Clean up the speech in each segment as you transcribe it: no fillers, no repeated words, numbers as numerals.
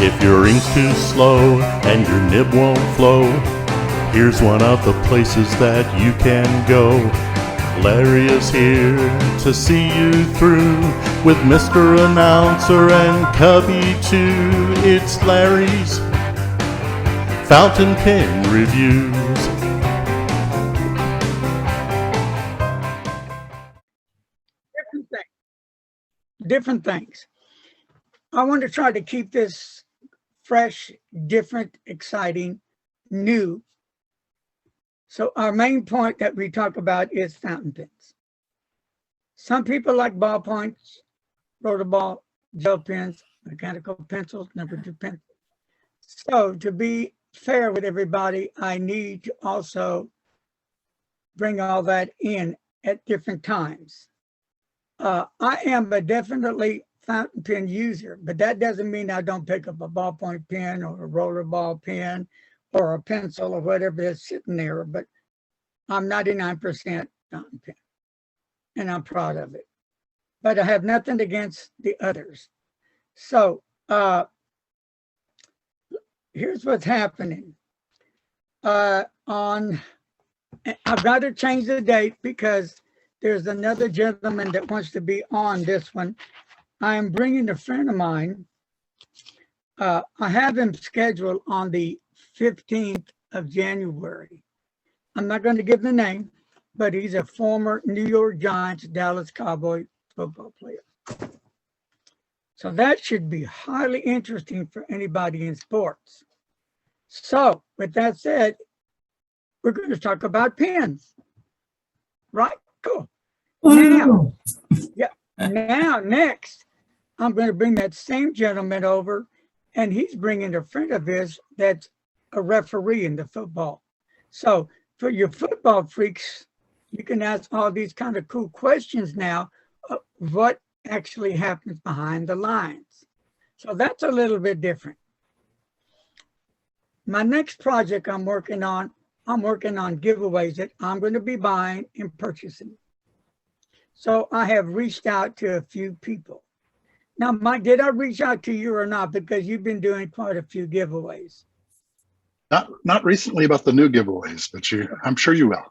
If your ink's too slow and your nib won't flow, here's one of the places that you can go. Larry is here to see you through with Mr. Announcer and Cubby too. It's Larry's Fountain Pen Reviews. Different things. I want to try to keep this fresh, different, exciting, new. So our main point that we talk about is fountain pens. Some people like ballpoints, rollerball, gel pens, mechanical pencils, number 2 pencils. So to be fair with everybody, I need to also bring all that in at different times. I am a definitely fountain pen user, but that doesn't mean I don't pick up a ballpoint pen or a rollerball pen or a pencil or whatever that's sitting there, but I'm 99% fountain pen, and I'm proud of it. But I have nothing against the others. So here's what's happening. I've got to change the date because there's another gentleman that wants to be on this one. I am bringing a friend of mine. I have him scheduled on the 15th of January. I'm not going to give the name, but he's a former New York Giants, Dallas Cowboy football player. So that should be highly interesting for anybody in sports. So with that said, we're going to talk about pens, right? Cool. Now, next, I'm going to bring that same gentleman over, and he's bringing a friend of his that's a referee in the football. So for your football freaks, you can ask all these kind of cool questions now of what actually happens behind the lines. So that's a little bit different. My next project I'm working on giveaways that I'm going to be buying and purchasing. So I have reached out to a few people. Now, Mike, did I reach out to you or not? Because you've been doing quite a few giveaways. Not recently about the new giveaways, but I'm sure you will.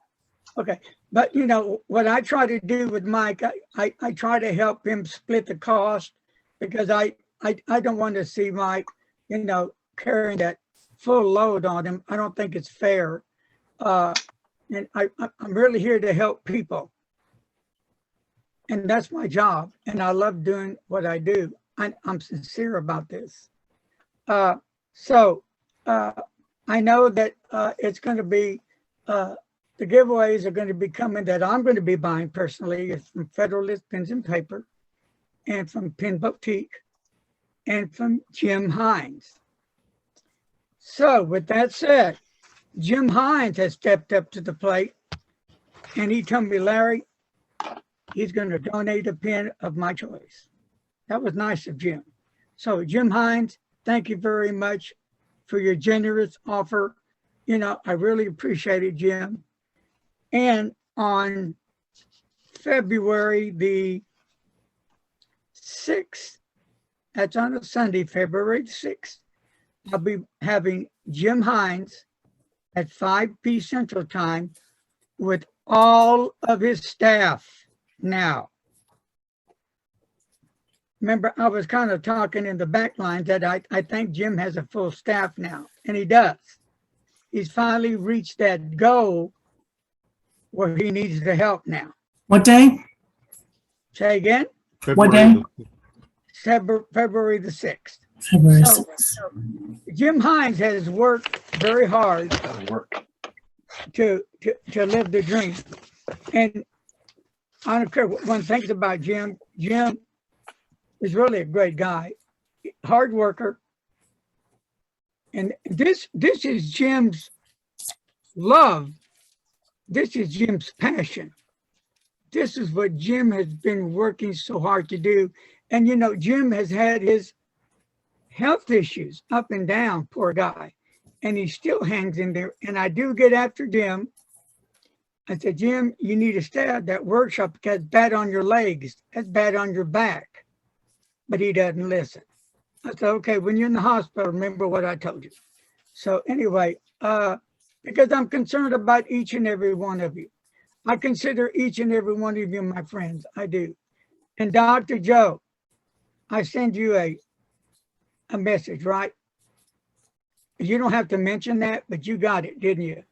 Okay, but you know what I try to do with Mike, I try to help him split the cost because I don't want to see Mike, carrying that full load on him. I don't think it's fair. And I'm really here to help people. And that's my job. And I love doing what I do. I'm sincere about this. So I know that it's going to be, the giveaways are going to be coming that I'm going to be buying personally. It's from Federalist Pens and Paper and from Pen Boutique and from Jim Hines. So with that said, Jim Hines has stepped up to the plate and he told me, Larry, he's going to donate a pen of my choice. That was nice of Jim. So Jim Hines, thank you very much for your generous offer. I really appreciate it, Jim. And on February the 6th, that's on a Sunday, February 6th, I'll be having Jim Hines at 5 p.m. Central Time with all of his staff now. Remember, I was kind of talking in the back lines that I think Jim has a full staff now, and he does. He's finally reached that goal where he needs the help now. What day? Say again? What day? February the 6th. February 6th. So Jim Hines has worked very hard to live the dream. And I don't care what one thinks about Jim. Jim is really a great guy, hard worker. And this is Jim's love. This is Jim's passion. This is what Jim has been working so hard to do. And Jim has had his health issues up and down, poor guy. And he still hangs in there. And I do get after Jim. I said, Jim, you need to stay at that workshop because it's bad on your legs. That's bad on your back. But he doesn't listen. I said, okay, when you're in the hospital, remember what I told you. So anyway, because I'm concerned about each and every one of you. I consider each and every one of you my friends. I do. And Dr. Joe, I send you a message, right? You don't have to mention that, but you got it, didn't you?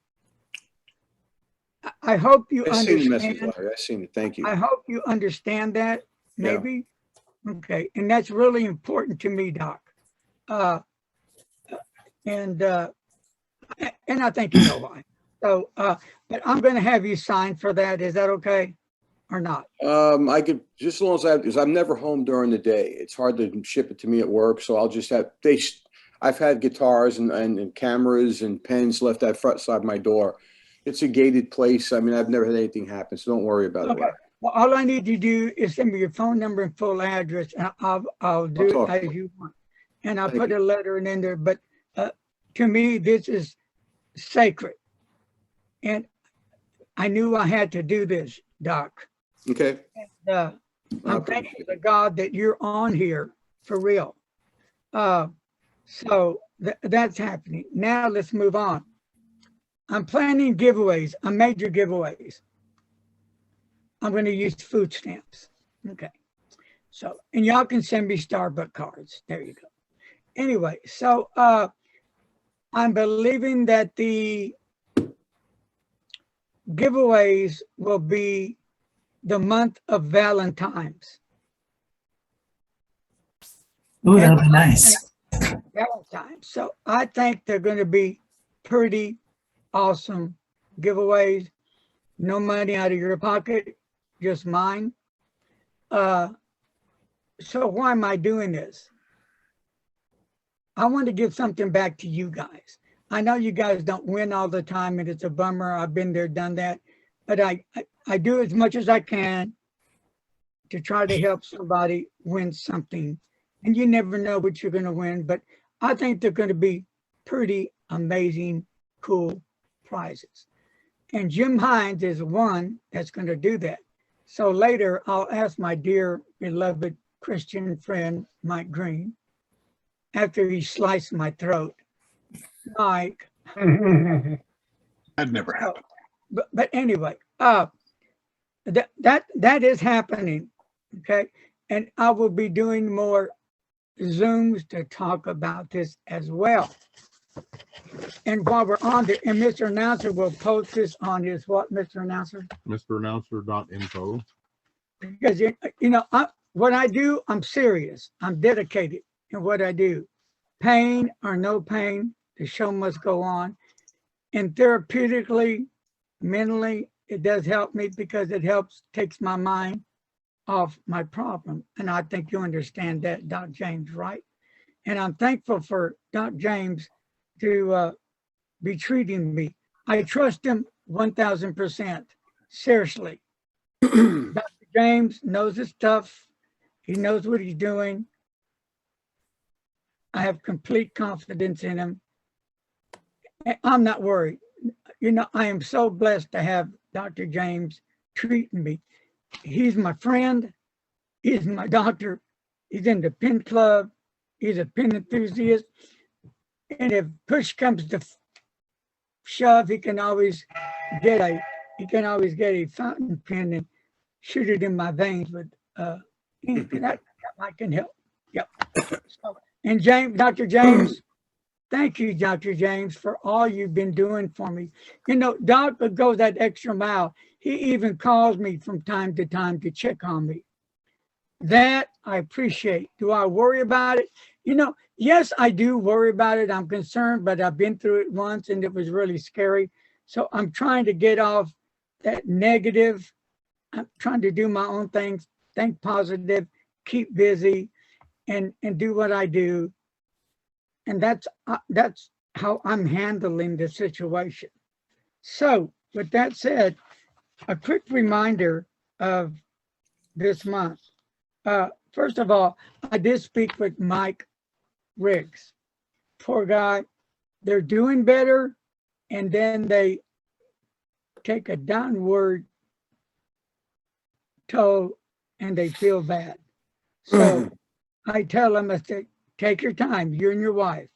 I hope you I seen the message, understand. Larry. I seen it. Thank you. I hope you understand that, maybe. Okay, and that's really important to me, Doc. And I think you know why. So, but I'm going to have you sign for that. Is that okay or not? I could, just as long as because I'm never home during the day. It's hard to ship it to me at work, so I'll just have I've had guitars and cameras and pens left at front side of my door. It's a gated place. I mean, I've never had anything happen, so don't worry about it. Well, all I need you to do is send me your phone number and full address, and I'll do it as you want. And I'll put a letter in there. But to me, this is sacred. And I knew I had to do this, Doc. Okay. And, I'm thankful to God that you're on here for real. So that's happening. Now let's move on. I'm planning giveaways, major giveaways. I'm going to use food stamps. Okay. So, and y'all can send me Starbucks cards. There you go. Anyway, so I'm believing that the giveaways will be the month of Valentine's. Ooh, that'll be nice. Valentine's. So I think they're going to be pretty awesome giveaways. No money out of your pocket, just mine. So why am I doing this? I want to give something back to you guys. I know you guys don't win all the time, and it's a bummer. I've been there, done that. But I do as much as I can to try to help somebody win something. And you never know what you're going to win, but I think they're going to be pretty amazing, cool prizes. And Jim Hines is one that's going to do that. So later, I'll ask my dear, beloved Christian friend, Mike Green, after he sliced my throat. Mike. That never happened. But anyway, that is happening, okay? And I will be doing more Zooms to talk about this as well. And while we're on there, and Mr. Announcer will post this on his what, Mr. Announcer? mrannouncer.info. Because, what I do, I'm serious. I'm dedicated in what I do. Pain or no pain, the show must go on. And therapeutically, mentally, it does help me because it takes my mind off my problem. And I think you understand that, Doc James, right? And I'm thankful for Doc James to be treating me. I trust him 1000%, seriously. Dr. James knows his stuff. He knows what he's doing. I have complete confidence in him. I'm not worried. I am so blessed to have Dr. James treating me. He's my friend. He's my doctor. He's in the pen club. He's a pen enthusiast. And if push comes to shove, he can always get a fountain pen and shoot it in my veins with ink. That I can help. Yep. And Dr. James, thank you, Dr. James, for all you've been doing for me. Doc goes that extra mile. He even calls me from time to time to check on me. That I appreciate. Do I worry about it? Yes, I do worry about it. I'm concerned, but I've been through it once and it was really scary. So I'm trying to get off that negative. I'm trying to do my own things, think positive, keep busy, and do what I do. And that's how I'm handling the situation. So with that said, a quick reminder of this month. First of all, I did speak with Mike Riggs. Poor guy. They're doing better, and then they take a downward toe and they feel bad. So I tell them, I say, take your time, you and your wife.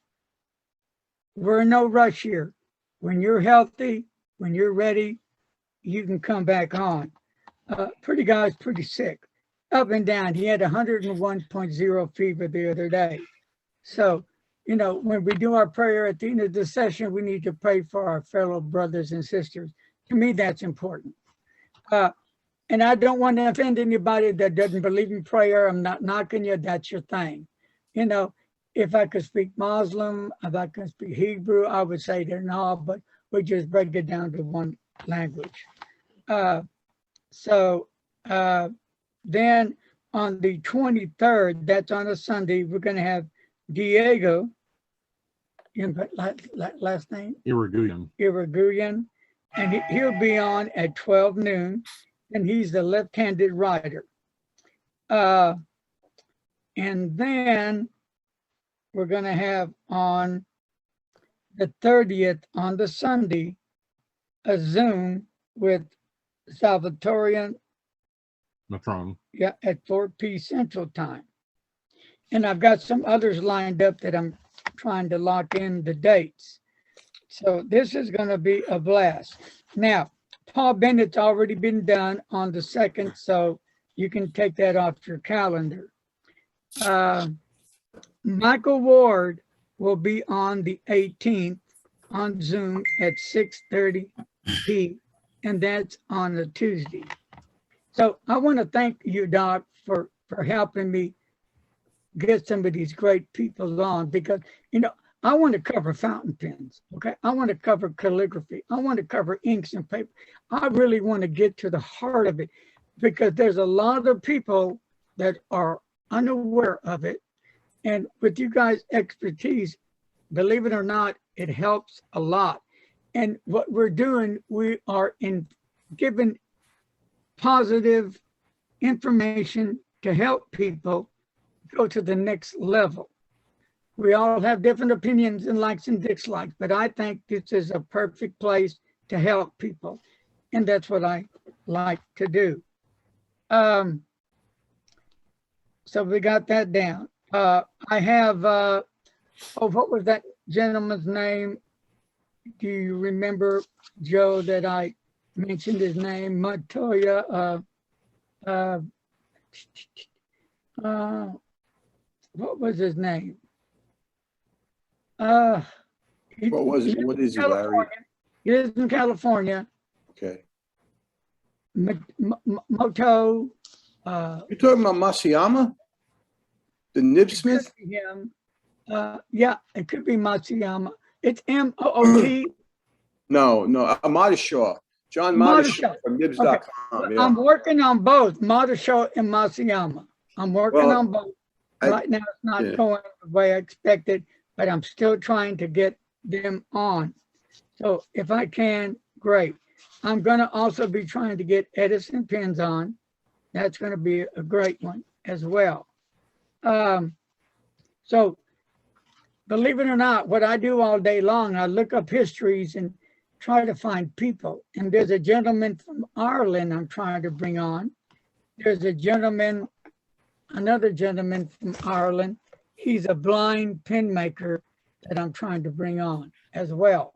We're in no rush here. When you're healthy, when you're ready, you can come back on. Pretty guy's pretty sick, up and down. He had 101.0 fever the other day. So, you know, when we do our prayer at the end of the session, we need to pray for our fellow brothers and sisters. To me, that's important. And I don't want to offend anybody that doesn't believe in prayer. I'm not knocking you. That's your thing. You know, if I could speak Muslim, if I could speak Hebrew, I would say they're not, but we just break it down to one language. Then on the 23rd, that's on a Sunday, we're going to have Diego, last name? Irigoyen. And he'll be on at 12 noon, and he's the left-handed writer. And then we're going to have on the 30th, on the Sunday, a Zoom with Salvatorian at 4 p. Central Time. And I've got some others lined up that I'm trying to lock in the dates. So this is going to be a blast. Now, Paul Bennett's already been done on the 2nd, so you can take that off your calendar. Michael Ward will be on the 18th on Zoom at 6:30 p. and that's on a Tuesday. So I want to thank you, Doc, for helping me get some of these great people on, because, you know, I want to cover fountain pens, okay? I want to cover calligraphy. I want to cover inks and paper. I really want to get to the heart of it, because there's a lot of people that are unaware of it. And with you guys' expertise, believe it or not, it helps a lot. And what we're doing, we are giving positive information to help people go to the next level. We all have different opinions and likes and dislikes, but I think this is a perfect place to help people. And that's what I like to do. So we got that down. I have, what was that gentleman's name? Do you remember, Joe, that I mentioned his name? Montoya. What was his name? What was it? What is it, Larry? He lives in California. Okay. Moto. You're talking about Masayama? The nibsmith? Him. Yeah, it could be Matsuyama. It's M-O-O-T. No, Madishaw. John Madishaw from nibs.com. Okay. Yeah. I'm working on both, Madishaw and Matsuyama. I'm working on both. Right now, it's not going the way I expected, but I'm still trying to get them on. So if I can, great. I'm going to also be trying to get Edison pens on. That's going to be a great one as well. So believe it or not, what I do all day long, I look up histories and try to find people. And there's a gentleman from Ireland I'm trying to bring on. There's a gentleman, another gentleman from Ireland. He's a blind pen maker that I'm trying to bring on as well.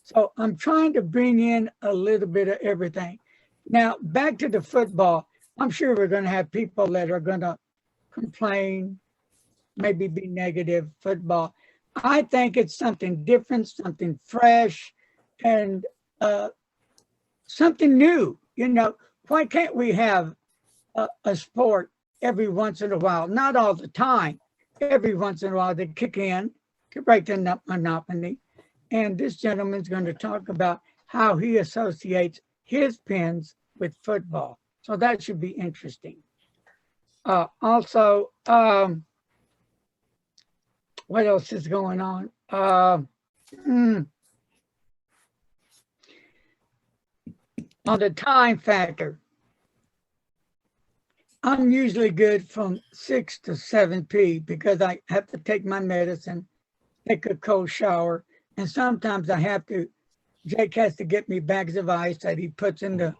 So I'm trying to bring in a little bit of everything. Now, back to the football. I'm sure we're going to have people that are going to complain, maybe be negative football. I think it's something different, something fresh, and something new. You know, why can't we have a sport every once in a while? Not all the time. Every once in a while, they kick in to break the monotony. And this gentleman's going to talk about how he associates his pens with football. So that should be interesting. Also, what else is going on? On the time factor, I'm usually good from 6 to 7 p because I have to take my medicine, take a cold shower, and sometimes I have to, Jake has to get me bags of ice that he puts in the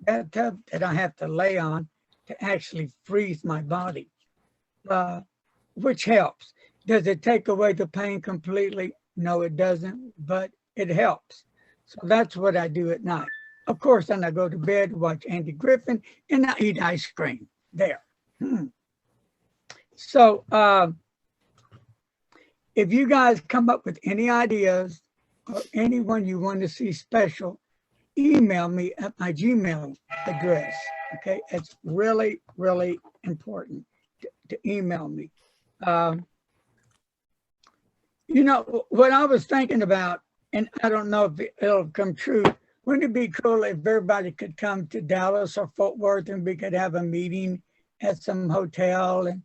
bathtub that I have to lay on to actually freeze my body, which helps. Does it take away the pain completely? No, it doesn't, but it helps. So that's what I do at night. Of course, then I go to bed, watch Andy Griffin, and I eat ice cream there. So if you guys come up with any ideas or anyone you want to see special, email me at my Gmail address. Okay, it's really, really important to email me. You know, what I was thinking about, and I don't know if it'll come true, wouldn't it be cool if everybody could come to Dallas or Fort Worth and we could have a meeting at some hotel and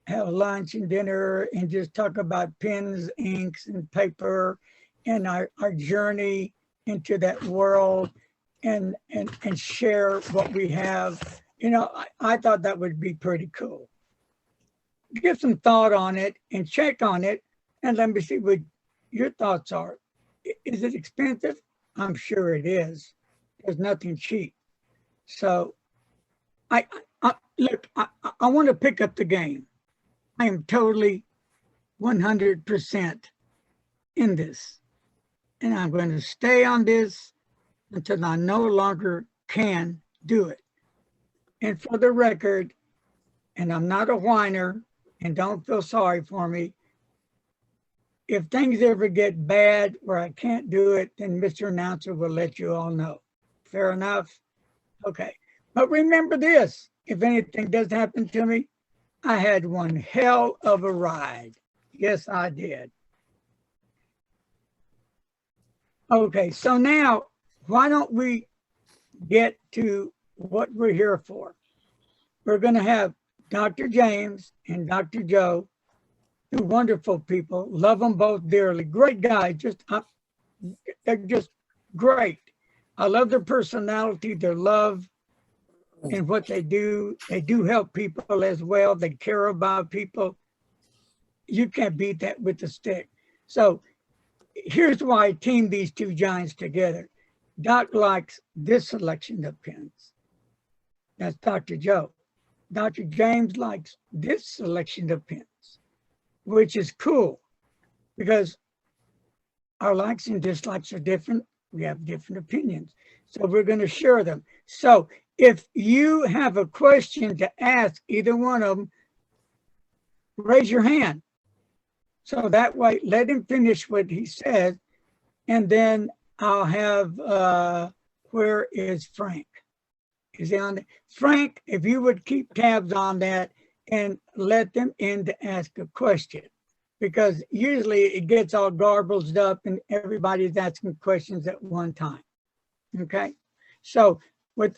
have lunch and dinner and just talk about pens, inks, and paper and our journey into that world and share what we have. You know, I thought that would be pretty cool. Give some thought on it and check on it and let me see what your thoughts are. Is it expensive? I'm sure it is. There's nothing cheap. So I want to pick up the game. I am totally 100% in this. And I'm going to stay on this until I no longer can do it. And for the record, and I'm not a whiner, and don't feel sorry for me, if things ever get bad where I can't do it, then Mr. Announcer will let you all know. Fair enough? Okay. But remember this, if anything does happen to me, I had one hell of a ride. Yes, I did. Okay, so now why don't we get to what we're here for? We're going to have Dr. James and Dr. Joe, two wonderful people, love them both dearly. Great guys, they're just great. I love their personality, their love, and what they do. They do help people as well. They care about people. You can't beat that with a stick. So here's why I teamed these two giants together. Doc likes this selection of pens. That's Dr. Joe. Dr. James likes this selection of pens, which is cool because our likes and dislikes are different. We have different opinions. So we're going to share them. So if you have a question to ask either one of them, raise your hand. So that way, let him finish what he says, and then I'll have, where is Frank? Is he on there? Frank, if you would keep tabs on that and let them in to ask a question, because usually it gets all garbled up and everybody's asking questions at one time. Okay, so without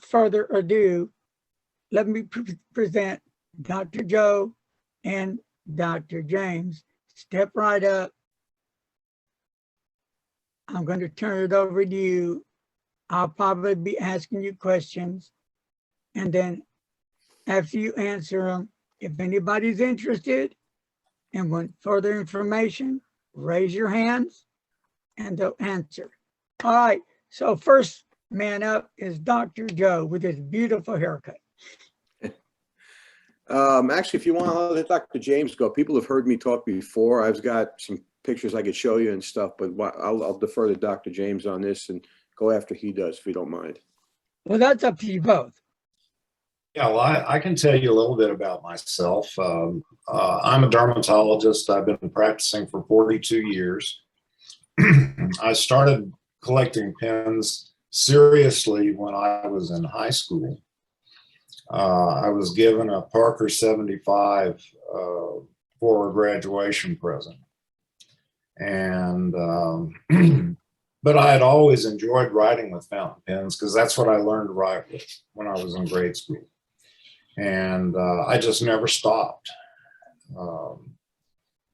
further ado, let me present Dr. Joe and Dr. James. Step right up. I'm going to turn it over to you. I'll probably be asking you questions. And then after you answer them, if anybody's interested and want further information, raise your hands and they'll answer. All right, so first man up is Dr. Joe with his beautiful haircut. Actually, if you want to let Dr. James go, people have heard me talk before. I've got some pictures I could show you and stuff, but I'll defer to Dr. James on this and go after he does, if you don't mind. Well, that's up to you both. Yeah, well, I can tell you a little bit about myself. I'm a dermatologist. I've been practicing for 42 years. I started collecting pens seriously when I was in high school. I was given a Parker 75 for a graduation present. And, but I had always enjoyed writing with fountain pens because that's what I learned to write with when I was in grade school. And I just never stopped.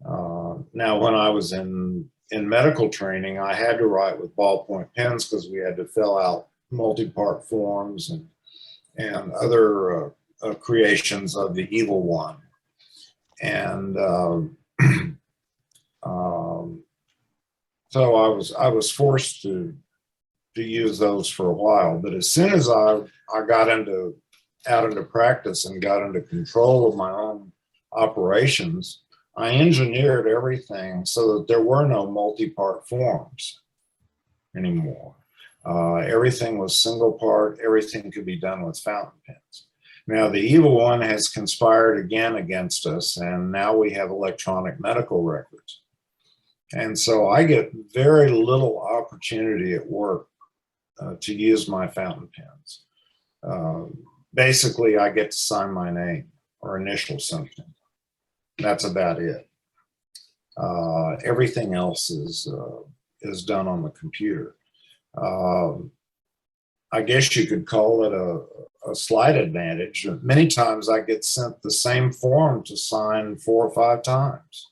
Now, when I was in medical training, I had to write with ballpoint pens because we had to fill out multi-part forms and other creations of the evil one. And so I was forced to use those for a while. But as soon as I got out into practice and got into control of my own operations, I engineered everything so that there were no multi-part forms anymore. Everything was single part, everything could be done with fountain pens. Now the evil one has conspired again against us, and now we have electronic medical records. And so I get very little opportunity at work to use my fountain pens. Basically, I get to sign my name or initial something. That's about it. Everything else is done on the computer. I guess you could call it a slight advantage. Many times I get sent the same form to sign 4 or 5 times.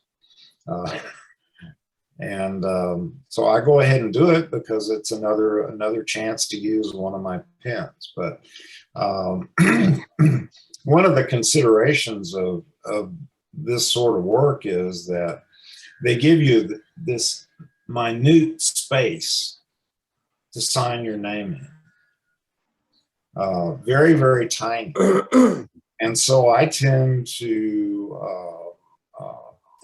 So I go ahead and do it because it's another chance to use one of my pens. But one of the considerations of this sort of work is that they give you this minute space to sign your name in. Very, very tiny. And so I tend to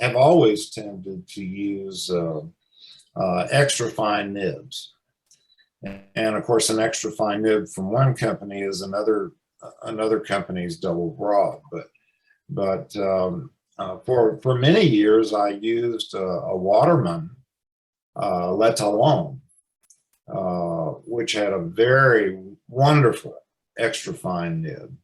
have always tended to use extra fine nibs. And of course, an extra fine nib from one company is another company's double broad. But for many years, I used a Waterman Letallon, which had a very wonderful extra fine nib.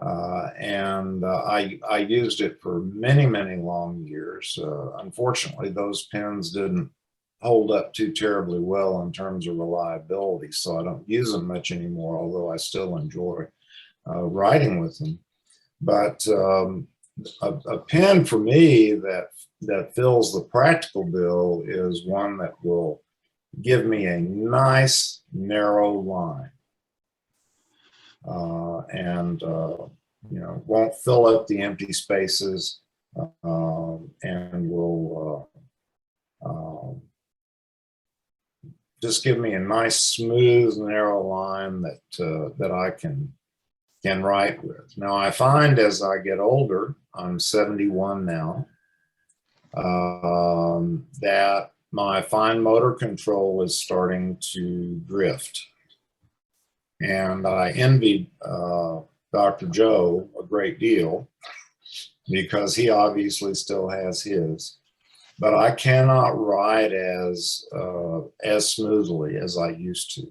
I used it for many, many long years. Unfortunately, those pens didn't hold up too terribly well in terms of reliability, so I don't use them much anymore, although I still enjoy writing with them. But a pen for me that fills the practical bill is one that will give me a nice narrow line. Won't fill up the empty spaces, and will just give me a nice, smooth, narrow line that I can write with. Now, I find as I get older, I'm 71 now, that my fine motor control is starting to drift. And I envied Dr. Joe a great deal because he obviously still has his, but I cannot write as smoothly as I used to.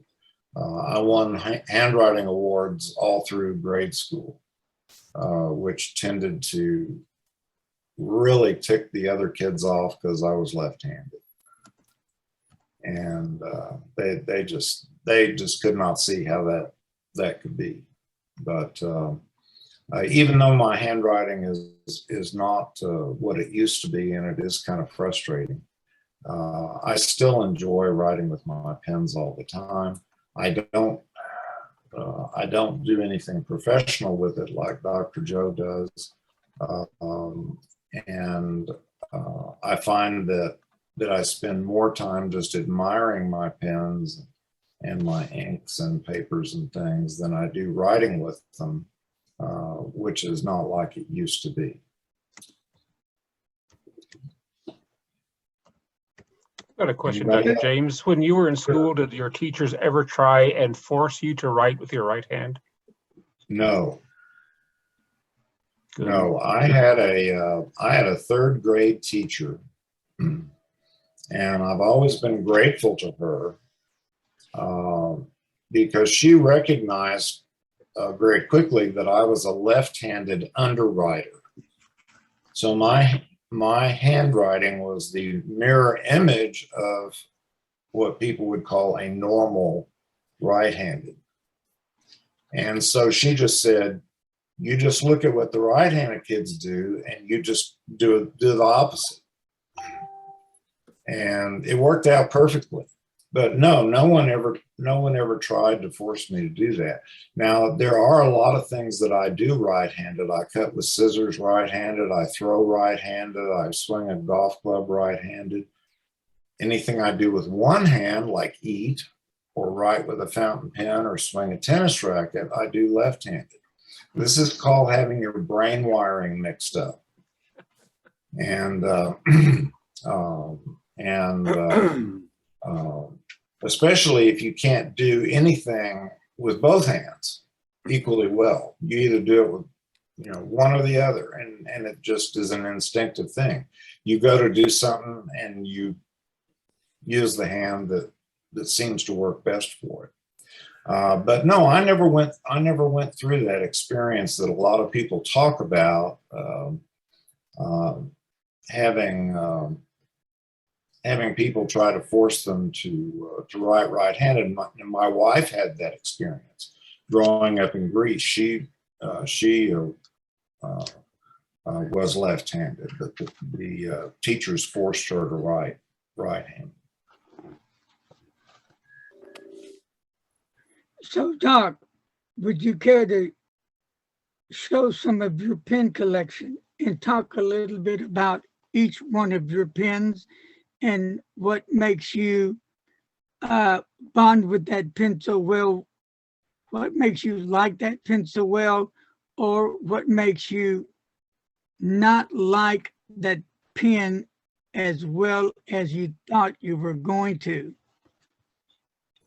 I won handwriting awards all through grade school, which tended to really tick the other kids off because I was left-handed. And they just could not see how that could be. But even though my handwriting is not what it used to be, and it is kind of frustrating, I still enjoy writing with my pens all the time. I don't do anything professional with it like Dr. Joe does, I find that I spend more time just admiring my pens and my inks and papers and things than I do writing with them, which is not like it used to be. I've got a question, Dr. James. When you were in school, did your teachers ever try and force you to write with your right hand? No. Good. No, I had a third grade teacher, and I've always been grateful to her because she recognized very quickly that I was a left-handed underwriter. So my handwriting was the mirror image of what people would call a normal right-handed. And so she just said, you just look at what the right-handed kids do and you just do the opposite. And it worked out perfectly. But no one ever tried to force me to do that. Now, there are a lot of things that I do right-handed. I cut with scissors right-handed. I throw right-handed. I swing a golf club right-handed. Anything I do with one hand, like eat or write with a fountain pen or swing a tennis racket, I do left-handed. This is called having your brain wiring mixed up. And especially if you can't do anything with both hands equally well. You either do it with, you know, one or the other, and it just is an instinctive thing. You go to do something and you use the hand that seems to work best for it. But no, I never went through that experience that a lot of people talk about, having people try to force them to write right-handed. My wife had that experience growing up in Greece. She was left-handed, but the teachers forced her to write right-handed. So, Doc, would you care to show some of your pen collection and talk a little bit about each one of your pens and what makes you bond with that pen so well? What makes you like that pen so well, or what makes you not like that pen as well as you thought you were going to?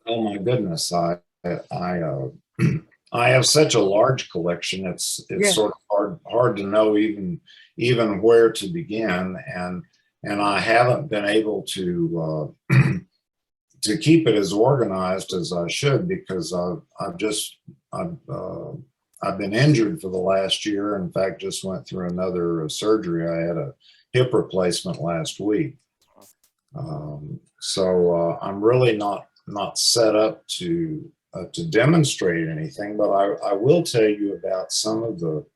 Oh my goodness, I have such a large collection. It's Yeah. sort of hard to know even where to begin, and I haven't been able to to keep it as organized as I should, because I've been injured for the last year. In fact, just went through another surgery. I had a hip replacement last week, so I'm really not set up to demonstrate anything, but I will tell you about some of the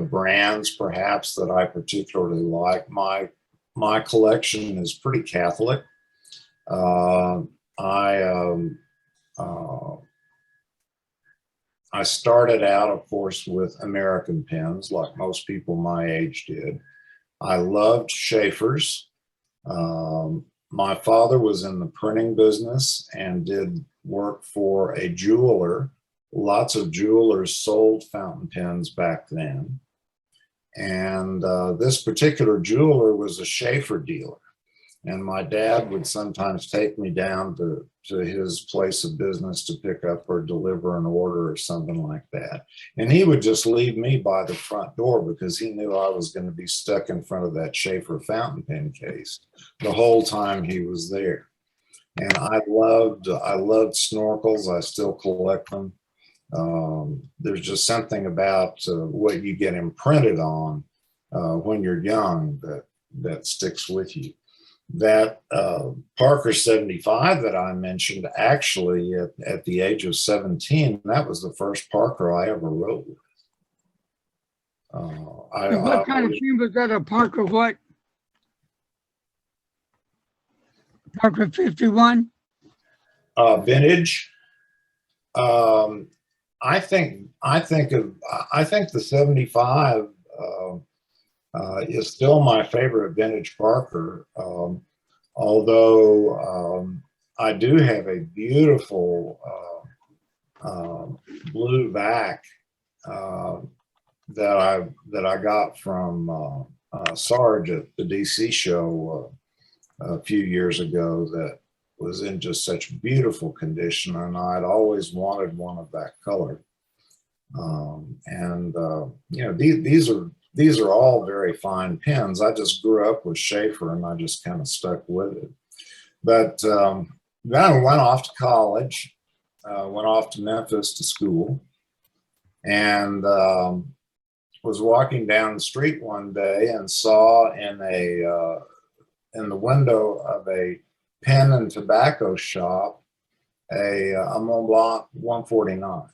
brands perhaps that I particularly like. My collection is pretty Catholic. I started out, of course, with American pens, like most people my age did. I loved Schaefer's. My father was in the printing business and did work for a jeweler. Lots of jewelers sold fountain pens back then. And this particular jeweler was a Schaefer dealer. And my dad would sometimes take me down to his place of business to pick up or deliver an order or something like that. And he would just leave me by the front door because he knew I was going to be stuck in front of that Schaefer fountain pen case the whole time he was there. And I loved snorkels. I still collect them. There's just something about what you get imprinted on when you're young that sticks with you. That Parker 75 that I mentioned, actually at the age of 17, that was the first Parker I ever wrote with. What kind of pen was that? A Parker what? Parker 51? Vintage. I think the 75 is still my favorite vintage Parker, although I do have a beautiful blue back that I got from Sarge at the DC show a few years ago, that was in just such beautiful condition, and I'd always wanted one of that color. You know, these are all very fine pens. I just grew up with Schaefer and I just kind of stuck with it. But then I went off to college, went off to Memphis to school, and was walking down the street one day and saw in the window of a pen and tobacco shop a Mont Blanc 149.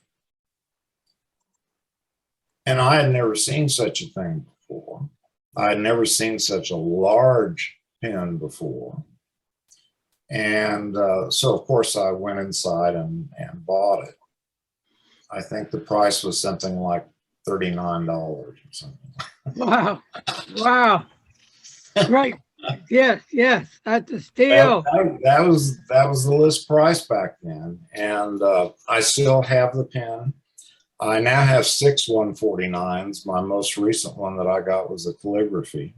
And I had never seen such a thing before. I had never seen such a large pen before. And so, of course, I went inside and bought it. I think the price was something like $39 or something. Wow. Wow. Great. Yes, that's a steal. That was the list price back then. And I still have the pen. I now have 6 149s. My most recent one that I got was a calligraphy.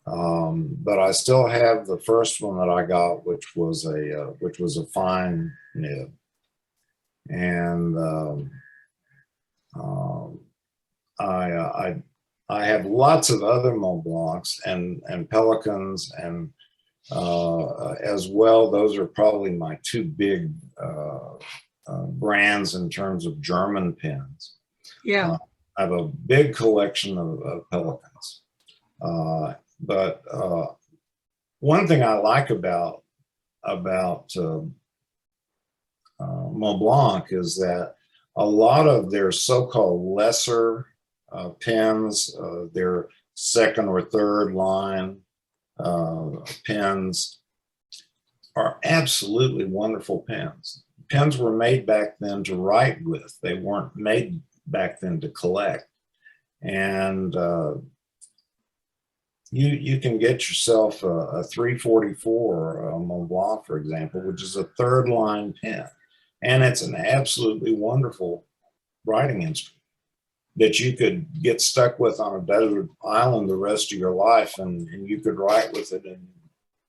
But I still have the first one that I got, which was a fine nib. And I have lots of other Mont Blancs and Pelicans and as well. Those are probably my 2 big brands in terms of German pens. Yeah. I have a big collection of Pelicans. But one thing I like about Mont Blanc is that a lot of their so-called lesser pens, their second or third line pens, are absolutely wonderful pens. Pens were made back then to write with. They weren't made back then to collect. And you can get yourself a 344 Mont Blanc, for example, which is a third line pen. And it's an absolutely wonderful writing instrument that you could get stuck with on a desert island the rest of your life, and you could write with it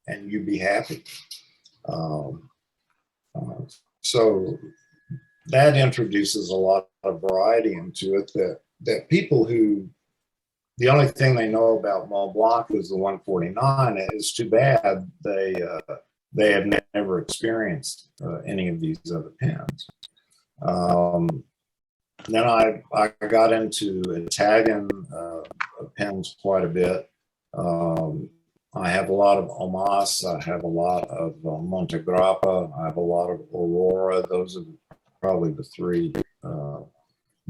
and you'd be happy. So that introduces a lot of variety into it that people who, the only thing they know about Mont Blanc is the 149. It's too bad they have never experienced any of these other pens. Then I got into Italian pens quite a bit. I have a lot of Omas. I have a lot of Montegrappa. I have a lot of Aurora. Those are probably the 3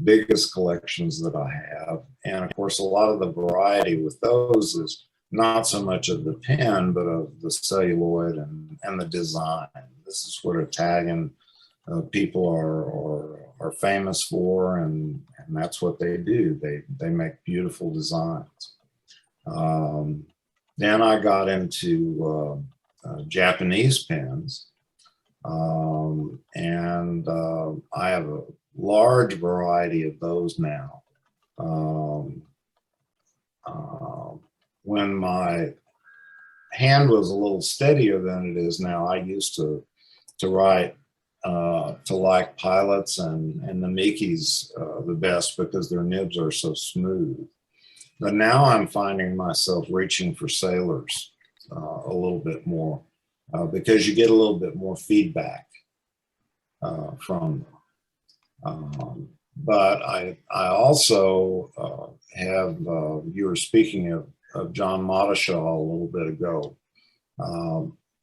biggest collections that I have. And of course, a lot of the variety with those is not so much of the pen, but of the celluloid and the design. This is what Italian people are famous for, and that's what they do. They make beautiful designs. Then I got into Japanese pens, and I have a large variety of those now. When my hand was a little steadier than it is now, I used to write to like pilots and the Mickeys the best because their nibs are so smooth. But now I'm finding myself reaching for sailors a little bit more because you get a little bit more feedback from them. But I also have, you were speaking of John Modishaw a little bit ago.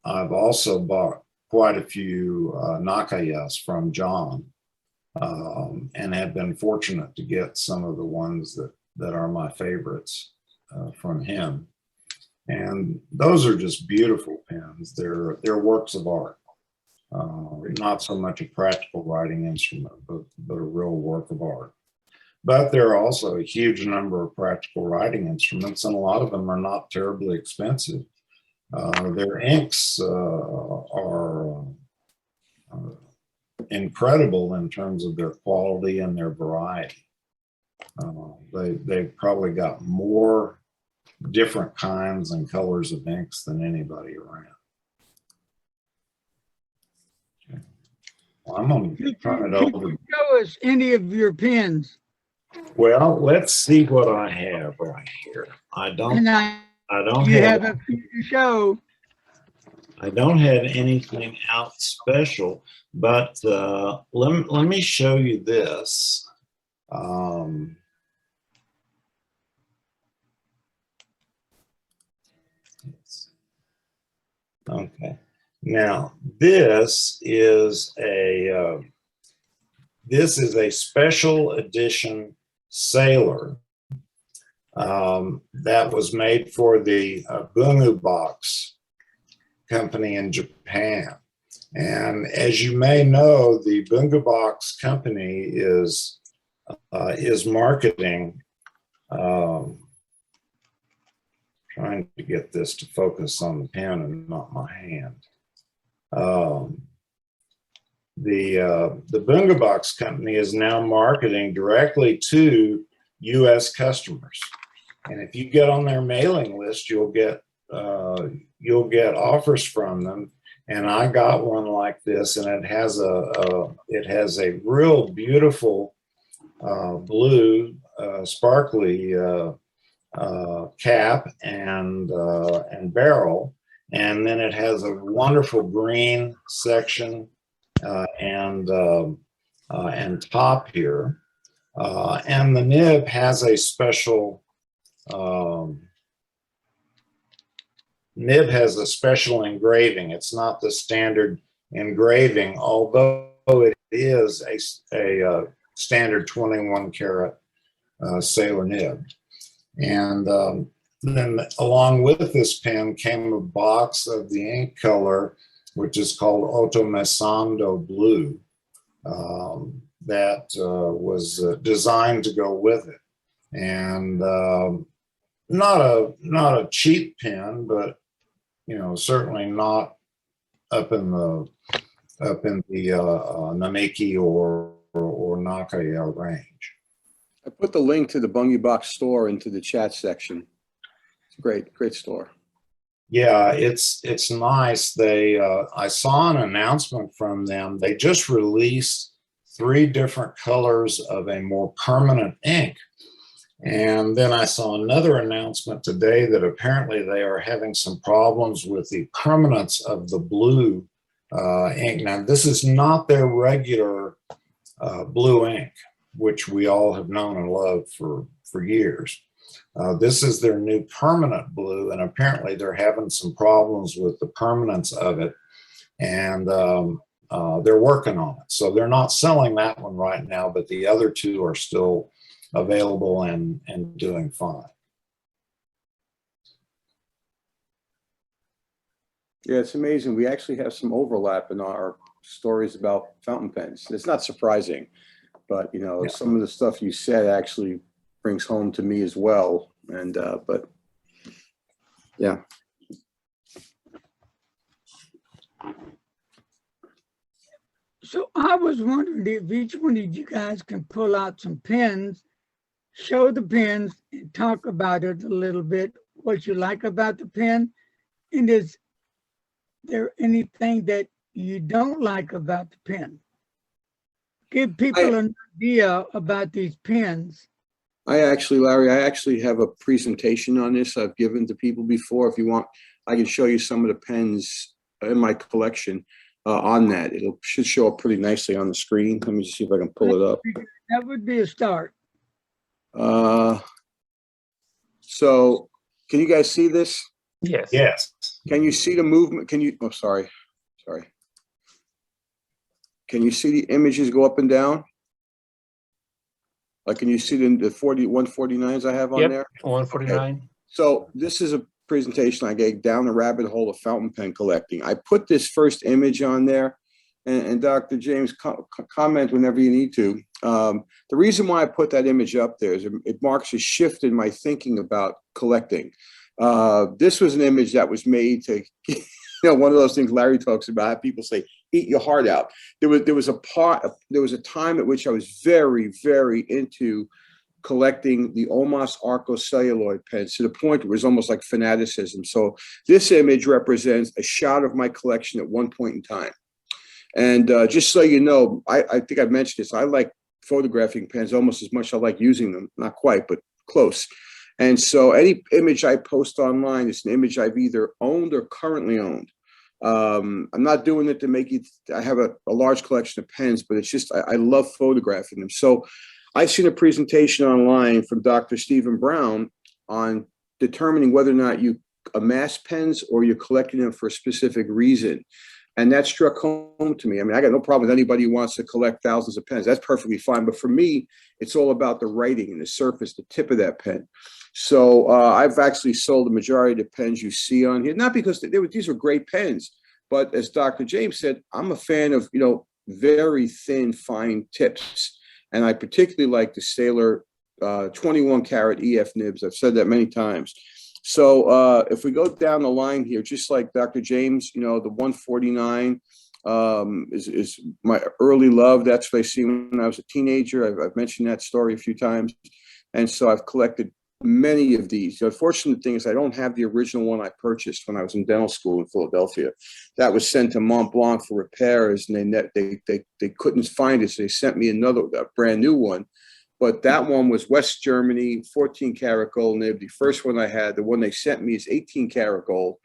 I've also bought quite a few Nakayas from John and have been fortunate to get some of the ones that are my favorites from him. And those are just beautiful pens. They're works of art. Not so much a practical writing instrument, but a real work of art. But there are also a huge number of practical writing instruments, and a lot of them are not terribly expensive. Their inks are incredible in terms of their quality and their variety. They've probably got more different kinds and colors of inks than anybody around. Well, I'm going to turn it over. Could you show us any of your pens? Well, let's see what I have right here. I don't have a few to show. I don't have anything out special, but let me show you this. Okay. Now this is a special edition sailor that was made for the Bungu Box company in Japan. And as you may know, the Bungu Box company is marketing. Trying to get this to focus on the pen and not my hand. the Bunga Box company is now marketing directly to U.S. customers, and if you get on their mailing list, you'll get offers from them. And I got one like this, and it has a real beautiful blue sparkly cap and barrel, and then it has a wonderful green section and top here, and the nib has a special engraving. It's not the standard engraving, although it is a standard 21 karat sailor nib. And then along with this pen came a box of the ink color, which is called Automesando Blue, that was designed to go with it. And not a cheap pen, but certainly not up in the Namiki or Nakaya range. I put the link to the Bungie Box store into the chat section. It's a great store. Yeah, it's nice. I saw an announcement from them. They just released 3 different colors of a more permanent ink. And then I saw another announcement today that apparently they are having some problems with the permanence of the blue ink. Now, this is not their regular blue ink, which we all have known and loved for years. This is their new permanent blue, and apparently they're having some problems with the permanence of it, and they're working on it. So they're not selling that one right now, but the other 2 are still available and doing fine. Yeah, it's amazing. We actually have some overlap in our stories about fountain pens. It's not surprising, but Yeah. some of the stuff you said actually brings home to me as well. And but yeah. So I was wondering if each one of you guys can pull out some pens, show the pens, and talk about it a little bit, what you like about the pen. And is there anything that you don't like about the pen? Give people an idea about these pens. Larry, I actually have a presentation on this I've given to people before. If you want, I can show you some of the pens in my collection on that. It should show up pretty nicely on the screen. Let me just see if I can pull it up. That would be a start. So can you guys see this? Yes. Yes. Can you see the movement? Oh, sorry. Can you see the images go up and down? Like, can you see the 149s I have on there? 149. Okay. So this is a presentation I gave down the rabbit hole of fountain pen collecting. I put this first image on there, and Dr. James, comment whenever you need to. The reason why I put that image up there is it marks a shift in my thinking about collecting. This was an image that was made to, one of those things Larry talks about. People say, eat your heart out. There was a time at which I was very, very into collecting the Omas Arco celluloid pens to the point where it was almost like fanaticism. So this image represents a shot of my collection at one point in time. And just so you know, I think I mentioned this, I like photographing pens almost as much as I like using them. Not quite, but close. And so any image I post online is an image I've either owned or currently owned. I'm not doing it to make it, I have a large collection of pens, but it's just, I love photographing them. So I've seen a presentation online from Dr. Stephen Brown on determining whether or not you amass pens or you're collecting them for a specific reason. And that struck home to me. I mean, I got no problem with anybody who wants to collect thousands of pens. That's perfectly fine. But for me, it's all about the writing and the surface, the tip of that pen. So I've actually sold the majority of the pens you see on here, not because these were great pens, but as Dr. James said, I'm a fan of, very thin, fine tips. And I particularly like the Sailor 21 karat EF nibs. I've said that many times. So if we go down the line here, just like Dr. James, the 149, is my early love. That's what I seen when I was a teenager. I've mentioned that story a few times. And so I've collected many of these. The unfortunate thing is I don't have the original one I purchased when I was in dental school in Philadelphia. That was sent to Mont Blanc for repairs, and they couldn't find it, so they sent me a brand new one. But that one was West Germany, 14 karat gold nib. The first one I had, the one they sent me, is 18 karat gold.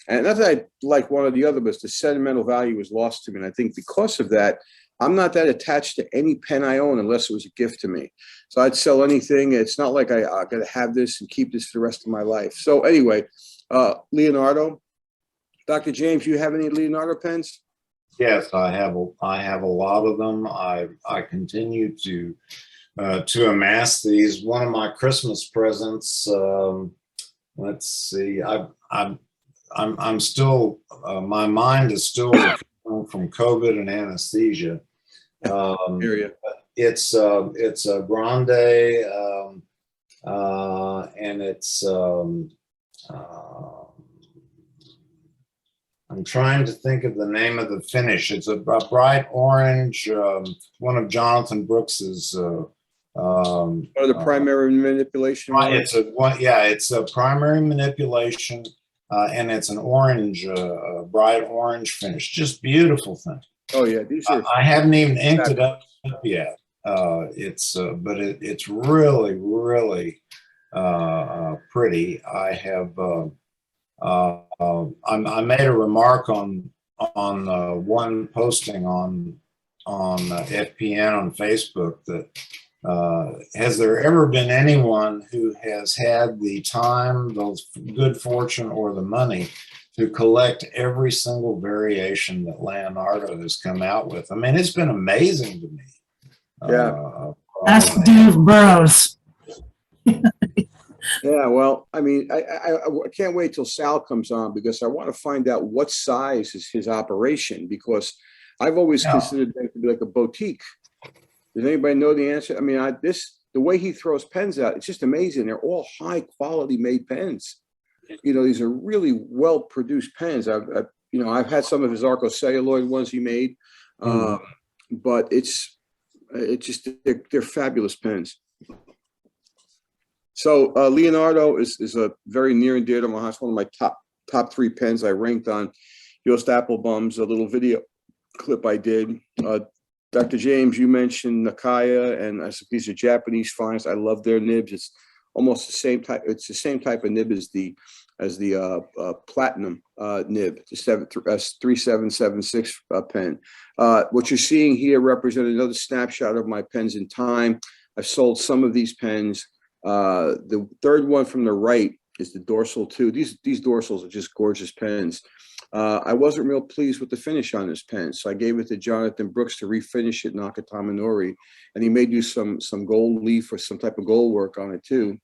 And not that I like one or the other, but the sentimental value was lost to me. And I think because of that, I'm not that attached to any pen I own unless it was a gift to me. So I'd sell anything. It's not like I got to have this and keep this for the rest of my life. So anyway, Leonardo, Dr. James, you have any Leonardo pens? Yes, I have a lot of them. I continue to amass these. One of my Christmas presents. Let's see. I'm still. My mind is still recovering from COVID and anesthesia. It's a grande, and it's. I'm trying to think of the name of the finish. It's a bright orange. One of Jonathan Brooks's. One of the primary manipulation. It's a primary manipulation, and it's an orange, bright orange finish. Just beautiful thing. Oh yeah, these are. I haven't even inked it up yet. But it's really, really pretty. I have. I made a remark on one posting on FPN on Facebook that has there ever been anyone who has had the time, the good fortune, or the money to collect every single variation that Leonardo has come out with? I mean, it's been amazing to me. Yeah. Ask Dave Burrows. Yeah, well, I mean, I can't wait till Sal comes on because I want to find out what size is his operation, because I've always considered them to be like a boutique. Does anybody know the answer? I mean, the way he throws pens out, it's just amazing. They're all high quality made pens. You know, these are really well produced pens. I've had some of his Arco-celluloid ones he made, but they're fabulous pens. So Leonardo is a very near and dear to my heart. It's one of my top 3 pens I ranked on Yost Applebaum's a little video clip I did. Dr. James, you mentioned Nakaya, and I said these are Japanese finds. I love their nibs. It's almost the same type. It's the same type of nib as the platinum nib, the 3776 pen. What you're seeing here represents another snapshot of my pens in time. I've sold some of these pens. The third one from the right is the dorsal 2. These dorsals are just gorgeous pens. I wasn't real pleased with the finish on this pen, so I gave it to Jonathan Brooks to refinish it, Nakatama Nori, and he may do some gold leaf or some type of gold work on it too.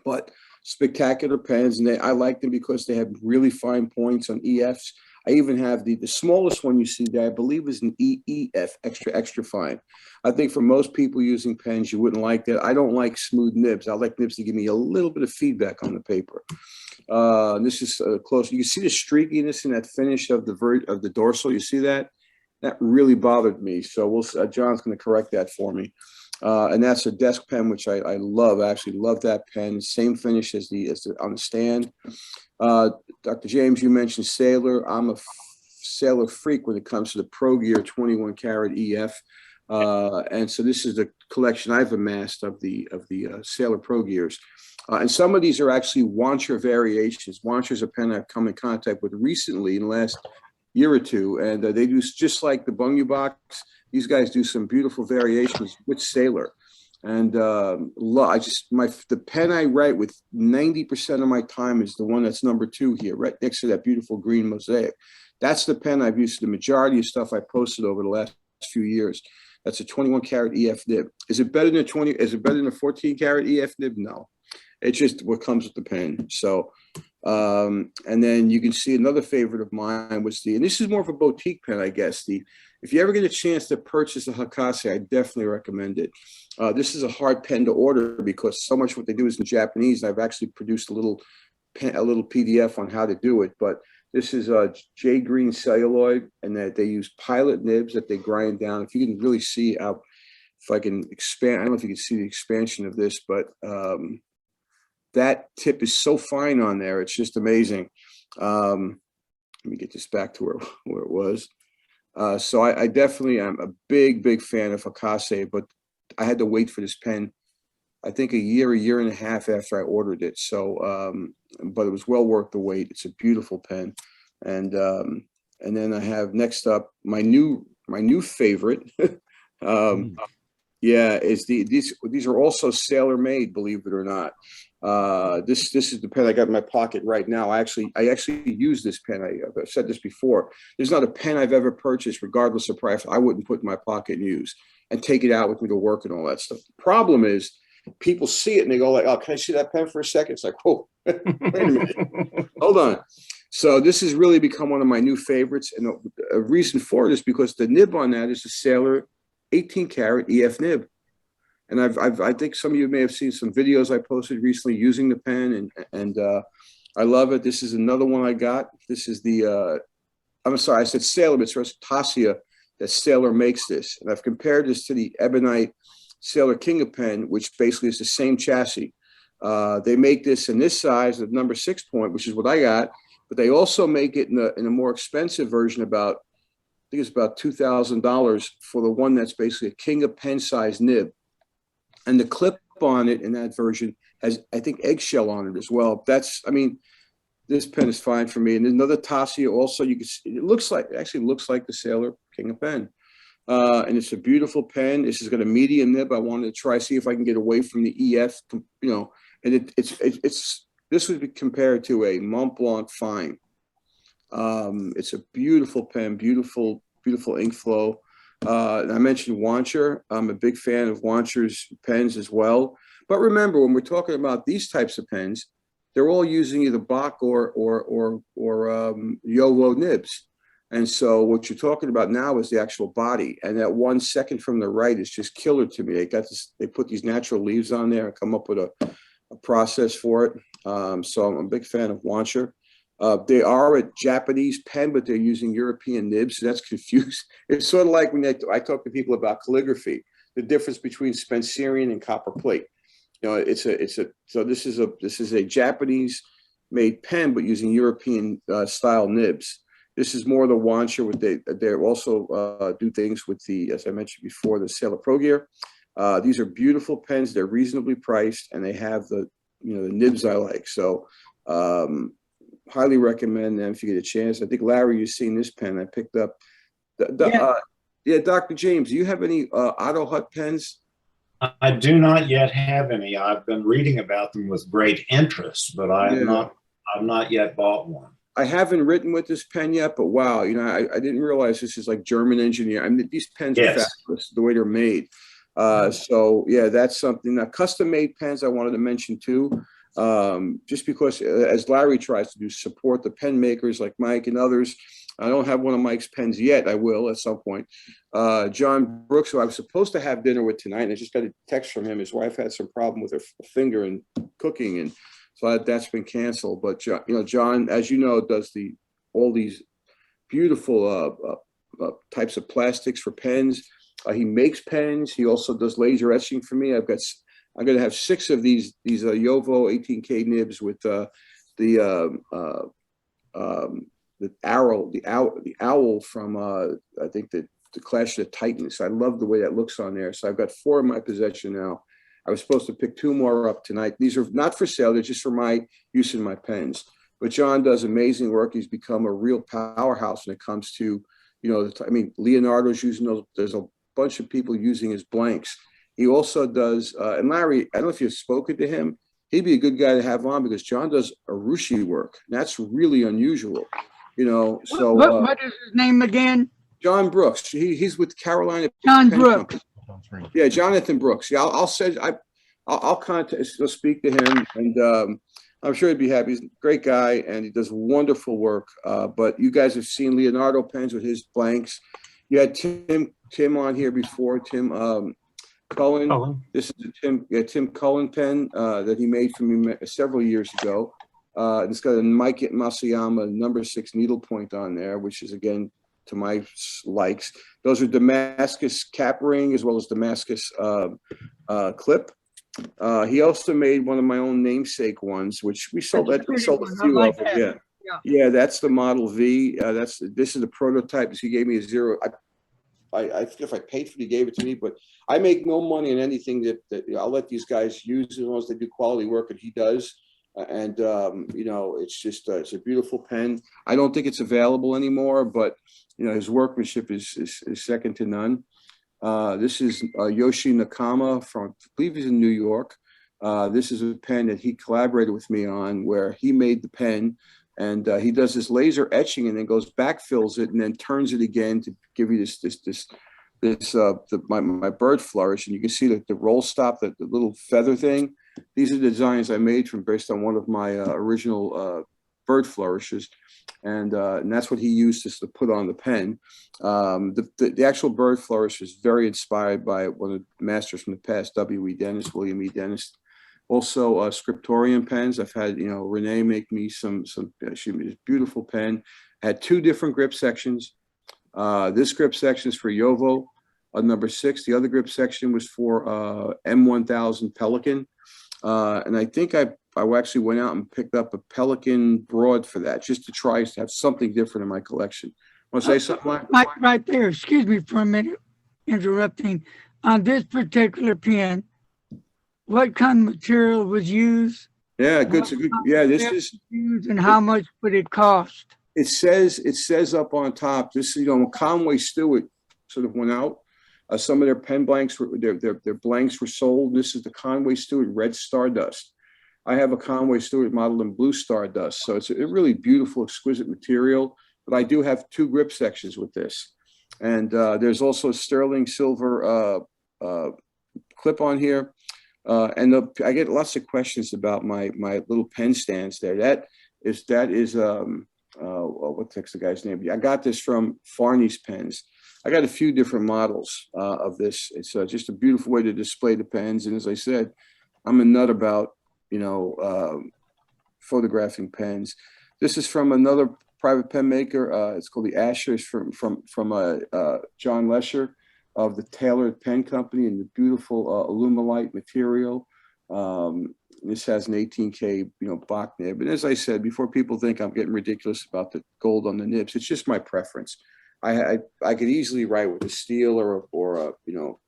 But spectacular pens, and I like them because they have really fine points on EFs. I even have the smallest one you see there, I believe, is an EF, extra fine. I think for most people using pens, you wouldn't like that. I don't like smooth nibs. I like nibs to give me a little bit of feedback on the paper. This is close. You can see the streakiness in that finish of the dorsal. You see that? That really bothered me. So John's going to correct that for me. And that's a desk pen, which I love. I actually love that pen. Same finish as on the stand. Dr. James, you mentioned Sailor. I'm a Sailor freak when it comes to the Pro Gear 21 karat EF. And so this is the collection I've amassed of the Sailor Pro Gears. And some of these are actually Wancher variations. Wancher is a pen I've come in contact with recently in the last year or two. And they do just like the Bungu box. These guys do some beautiful variations with Sailor. And the pen I write with 90% of my time is the one that's number 2 here, right next to that beautiful green mosaic. That's the pen I've used for the majority of stuff I posted over the last few years. That's a 21 karat EF nib. Is it better than a 14 karat EF nib? No. It's just what comes with the pen. So, and then you can see another favorite of mine was and this is more of a boutique pen, I guess. If you ever get a chance to purchase a Hakase, I definitely recommend it. This is a hard pen to order because so much what they do is in Japanese. I've actually produced a little PDF on how to do it, but This is J Green celluloid, and that they use pilot nibs that they grind down. If you can really see how, if I can expand, I don't know if you can see the expansion of this, but that tip is so fine on there. It's just amazing. Let me get this back to where it was. So I definitely am a big fan of Akase, but I had to wait for this pen, I think a year and a half after I ordered it. So, but it was well worth the wait. It's a beautiful pen. And then I have next up my new favorite. Yeah, is these are also Sailor made, believe it or not. This is the pen I got in my pocket right now. I actually use this pen. I've said this before. There's not a pen I've ever purchased, regardless of price, I wouldn't put in my pocket and use and take it out with me to work and all that stuff. The problem is people see it and they go like, "Oh, can I see that pen for a second?" It's like, whoa, wait a minute, hold on. So this has really become one of my new favorites, and a reason for it is because the nib on that is a Sailor 18 karat EF nib. And I think some of you may have seen some videos I posted recently using the pen, and I love it. This is another one I got. This is the, I'm sorry, I said Sailor, but it's Tasia that Sailor makes this. And I've compared this to the Ebonite Sailor King of Pen, which basically is the same chassis. They make this in this size, the number 6 point, which is what I got, but they also make it in a more expensive version, I think it's about $2,000 for the one that's basically a King of Pen size nib. And the clip on it in that version has, I think, eggshell on it as well. I mean, this pen is fine for me. And there's another Tasia also. You can see, it actually looks like the Sailor King of Pen. And it's a beautiful pen. This has got a medium nib. I wanted to try, see if I can get away from the EF, and this would be compared to a Mont Blanc Fine. It's a beautiful pen, beautiful ink flow. I mentioned Wancher. I'm a big fan of Wancher's pens as well. But remember, when we're talking about these types of pens, they're all using either Bach or Yovo nibs. And so what you're talking about now is the actual body. And that 1 second from the right is just killer to me. They put these natural leaves on there and come up with a process for it. So I'm a big fan of Wancher. They are a Japanese pen, but they're using European nibs. So that's confused. It's sort of like when I talk to people about calligraphy, the difference between Spencerian and copper plate. So this is a Japanese made pen, but using European style nibs. This is more the Wancher. They also do things with as I mentioned before, the Sailor Pro Gear. These are beautiful pens. They're reasonably priced, and they have the nibs I like. So highly recommend them if you get a chance. I think, Larry, you've seen this pen I picked up. Dr. James, do you have any Otto Hutt pens? I do not yet have any. I've been reading about them with great interest, but I've not yet bought one. I haven't written with this pen yet, but wow, I didn't realize this is like German engineer. I mean, these pens are fabulous, the way they're made. So yeah, that's something. Now, custom made pens I wanted to mention too. Just because, as Larry tries to do, support the pen makers like Mike and others. I don't have one of Mike's pens yet. I will at some point. John Brooks, who I was supposed to have dinner with tonight, and I just got a text from him. His wife had some problem with her finger and cooking, and so that's been canceled. But John, as you know, does all these beautiful types of plastics for pens. He makes pens. He also does laser etching for me. I'm going to have 6 of these Yovo 18K nibs with the owl from I think the Clash of the Titans. I love the way that looks on there. So I've got 4 in my possession now. I was supposed to pick 2 more up tonight. These are not for sale. They're just for my use in my pens. But John does amazing work. He's become a real powerhouse when it comes to, Leonardo's using those. There's a bunch of people using his blanks. He also does, and Larry, I don't know if you've spoken to him. He'd be a good guy to have on because John does Urushi work. And that's really unusual, So what is his name again? John Brooks. He's with Carolina. John Brooks. Yeah, Jonathan Brooks. Yeah, I'll speak to him, and I'm sure he'd be happy. He's a great guy, and he does wonderful work. But you guys have seen Leonardo pens with his blanks. You had Tim on here before. Tim Cullen. This is a Tim Cullen pen that he made for me several years ago. It's got a Mike Masayama #6 needle point on there, which is again to my likes. Those are Damascus cap ring as well as Damascus clip. He also made one of my own namesake ones, which we sold. We sold a few of them. Yeah. Yeah, that's the Model V. This is the prototype. He gave me a 0. I forget if I paid for it, he gave it to me, but I make no money in anything that I'll let these guys use as long as they do quality work, and he does. You know, it's just it's a beautiful pen. I don't think it's available anymore, but you know, his workmanship is second to none. This is Yoshi Nakama from, I believe he's in New York. This is a pen that he collaborated with me on, where he made the pen. And he does this laser etching and then goes back, fills it, and then turns it again to give you my bird flourish. And you can see that the roll stop, the little feather thing. These are the designs I made based on one of my original bird flourishes, and that's what he used to put on the pen. The actual bird flourish is very inspired by one of the masters from the past, William E. Dennis. Also, scriptorium pens. I've had, you know, Renee make me she made this beautiful pen. Had 2 different grip sections. This grip section is for Yovo, #6. The other grip section was for M1000 Pelican. And I think I actually went out and picked up a Pelican broad for that, just to try to have something different in my collection. Want to say something, Mike? Right there. Excuse me for a minute, interrupting. On this particular pen, what kind of material was used? Yeah, good. Yeah, this is used, and how much would it cost? It says up on top. This, you know, Conway Stewart sort of went out. Some of their pen blanks were their blanks were sold. This is the Conway Stewart Red Stardust. I have a Conway Stewart model in Blue Stardust, so it's a really beautiful, exquisite material. But I do have 2 grip sections with this, and there's also a sterling silver clip on here. I get lots of questions about my little pen stands there. That is what's the guy's name? I got this from Farney's Pens. I got a few different models of this. It's just a beautiful way to display the pens. And as I said, I'm a nut about, you know, photographing pens. This is from another private pen maker. It's called the Ashers from John Lesher of the Tailored Pen Company, and the beautiful Alumilite material. This has an 18K, you know, Bach nib. And as I said, before people think I'm getting ridiculous about the gold on the nibs, it's just my preference. I could easily write with a steel or a, you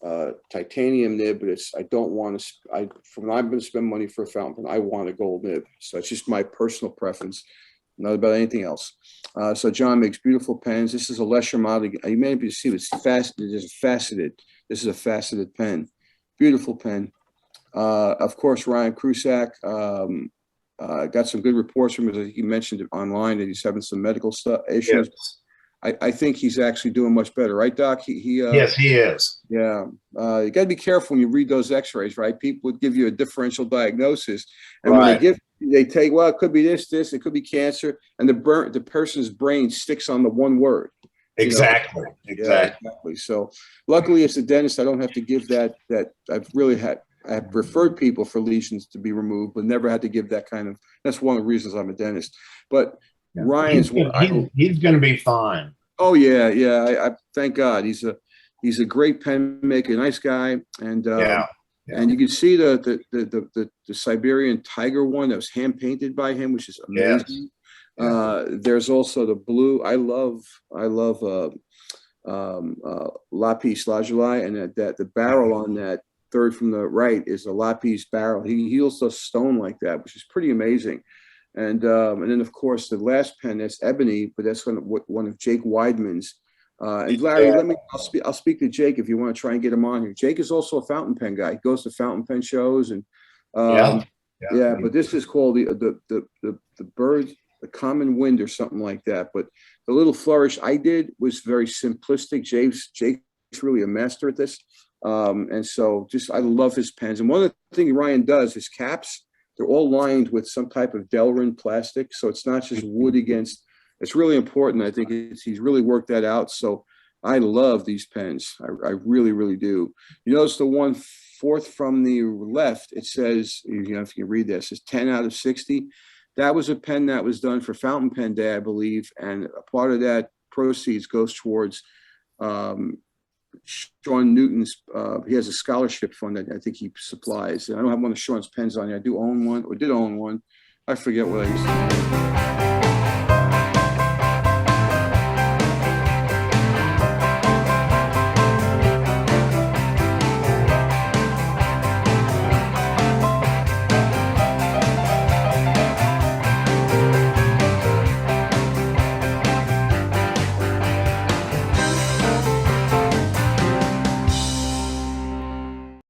know, titanium nib, but I don't want to. I'm going to spend money for a fountain pen, I want a gold nib. So it's just my personal preference, not about anything else. So John makes beautiful pens. This is a Lesher model. You may be able to see it's faceted. This is a faceted pen. Beautiful pen. Of course, Ryan Krusak got some good reports from him. He mentioned it online that he's having some medical issues. Yes. I think he's actually doing much better, right, Doc? Yes, he is. Yeah, you got to be careful when you read those X-rays, right? People would give you a differential diagnosis, and when they take, well, it could be this, it could be cancer, and the person's brain sticks on the one word. Exactly. You know? Exactly. So, luckily, as a dentist, I don't have to give that. I've referred people for lesions to be removed, but never had to give that kind of. That's one of the reasons I'm a dentist. But yeah. Ryan's he's going to be fine. Oh yeah. I thank God. He's a great pen maker, nice guy, and and you can see the Siberian tiger one that was hand painted by him, which is amazing. Yes. There's also the blue. I love lapis lazuli, and that the barrel on that third from the right is a lapis barrel. He also stone like that, which is pretty amazing. And then of course the last pen, that's ebony, but that's one of Jake Weidman's. And Larry, I'll speak to Jake if you want to try and get him on here. Jake is also a fountain pen guy. He goes to fountain pen shows, and but this is called the bird, the common wind, or something like that. But the little flourish I did was very simplistic. Jake's really a master at this. And so I love his pens. And one of the things Ryan does, his caps, they're all lined with some type of Delrin plastic. So it's not just wood against, it's really important. I think he's really worked that out. So I love these pens. I really, really do. You notice the one fourth from the left, it says, you know, if you can read this, it's 10 out of 60. That was a pen that was done for Fountain Pen Day, I believe, and a part of that proceeds goes towards Sean Newton's. He has a scholarship fund that I think he supplies. And I don't have one of Sean's pens on here. I do own one, or did own one. I forget what I used to do.